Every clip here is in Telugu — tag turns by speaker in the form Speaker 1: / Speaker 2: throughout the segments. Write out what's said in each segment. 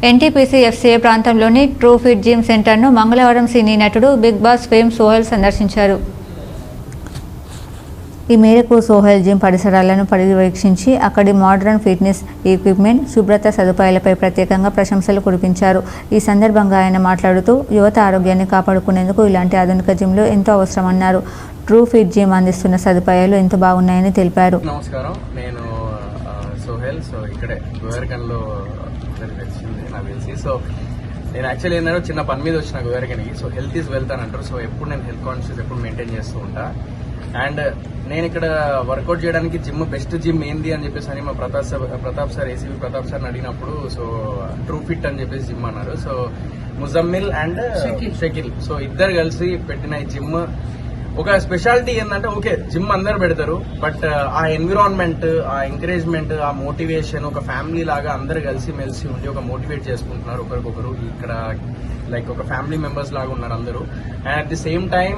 Speaker 1: ఎన్టీపీసీ ఎఫ్సీఏ ప్రాంతంలోని ట్రూ ఫిట్ జిమ్ సెంటర్ను మంగళవారం సినీ నటుడు బిగ్ బాస్ ఫేమ్ సోహెల్ సందర్శించారు. ఈ మేరకు సోహెల్ జిమ్ పరిసరాలను పర్యవేక్షించి అక్కడి మోడర్న్ ఫిట్నెస్ ఎక్విప్మెంట్, శుభ్రత సదుపాయాలపై ప్రత్యేకంగా ప్రశంసలు కురిపించారు. ఈ సందర్భంగా ఆయన మాట్లాడుతూ యువత ఆరోగ్యాన్ని కాపాడుకునేందుకు ఇలాంటి ఆధునిక జిమ్లు ఎంతో అవసరమన్నారు. ట్రూ ఫిట్ జిమ్ అందిస్తున్న సదుపాయాలు ఎంతో బాగున్నాయని తెలిపారు.
Speaker 2: నమస్కారం, నేను సోహెల్. ఇక్కడే గోవర్కన్లో నాకు తెలిసి. నేను యాక్చువల్లీ ఏంటంటే చిన్న పని మీద వచ్చిన గోవర్కన్కి. హెల్త్ ఈజ్ వెల్త్ అని అంటారు. ఎప్పుడు నేను హెల్త్ కాన్షియస్ ఎప్పుడు మెయింటైన్ చేస్తూ ఉంటా. అండ్ నేను ఇక్కడ వర్కౌట్ చేయడానికి బెస్ట్ జిమ్ ఏంది అని చెప్పేసి అని మా ప్రతాప్ సార్ ఏసీబీ ప్రతాప్ సార్ని అడిగినప్పుడు ట్రూ ఫిట్ అని చెప్పేసి జిమ్ అన్నారు. ముజమ్మిల్ అండ్ షకిల్ ఇద్దరు కలిసి పెట్టిన ఈ జిమ్ ఒక స్పెషాలిటీ ఏంటంటే, ఓకే జిమ్ అందరు పెడతారు, బట్ ఆ ఎన్విరాన్మెంట్, ఆ ఎంకరేజ్మెంట్, ఆ మోటివేషన్ ఒక ఫ్యామిలీ లాగా అందరు కలిసి మెలిసి ఉండి ఒక మోటివేట్ చేసుకుంటున్నారు ఒకరికొకరు. ఇక్కడ లైక్ ఒక ఫ్యామిలీ మెంబర్స్ లాగా ఉన్నారు అందరూ. And at the same time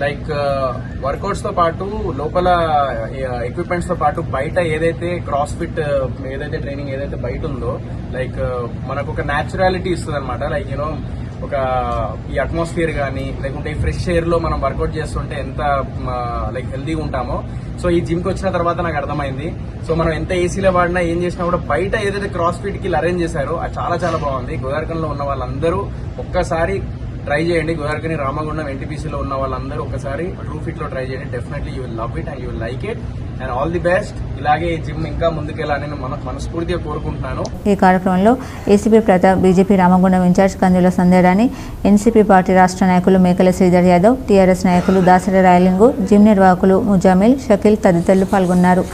Speaker 2: like workouts తో పాటు లోపల ఎక్విప్మెంట్స్ తో పాటు బయట ఏదైతే క్రాస్ ఫిట్ ఏదైతే ట్రైనింగ్ ఏదైతే బయట ఉందో లైక్ మనకు ఒక న్యాచురాలిటీ ఇస్తుంది అనమాట. లైక్ యూనో ఒక ఈ అట్మాస్ఫియర్ కానీ లేకుంటే ఈ ఫ్రెష్ ఎయిర్ లో మనం వర్కౌట్ చేస్తుంటే ఎంత లైక్ హెల్దీగా ఉంటామో. ఈ జిమ్ కి వచ్చిన తర్వాత నాకు అర్థమైంది. మనం ఎంత ఏసీలో వాడినా ఏం చేసినా కూడా బయట ఏదైతే క్రాస్ ఫిట్ కి అరేంజ్ చేశారో అది చాలా చాలా బాగుంది. గోదావరికంలో ఉన్న వాళ్ళందరూ ఒక్కసారి ట్రై చేయండి. గోదావరికని, రామగుండం, ఎన్టీపీసీలో ఉన్న వాళ్ళందరూ ఒకసారి ట్రూ ఫిట్ లో ట్రై చేయండి. Definitely you will love it and you will like it. And all the best. ఇలాగే ఈ జిమ్ ఇంకా ముందుకెళ్ళాలని మనస్ఫూర్తిగా కోరుకుంటున్నాను.
Speaker 1: ఈ కార్యక్రమంలో ACP Pratap, BJP Ramagundam in charge Kandula Sandhyarani, NCP party రాష్ట్ర నాయకులు మేకల శ్రీధర్ యాదవ్, టీఆర్ఎస్ నాయకులు దాసరి రాయలింగు, జిమ్ నిర్వాహకులు ముజామిల్, షకీల్ తదితరులు పాల్గొన్నారు.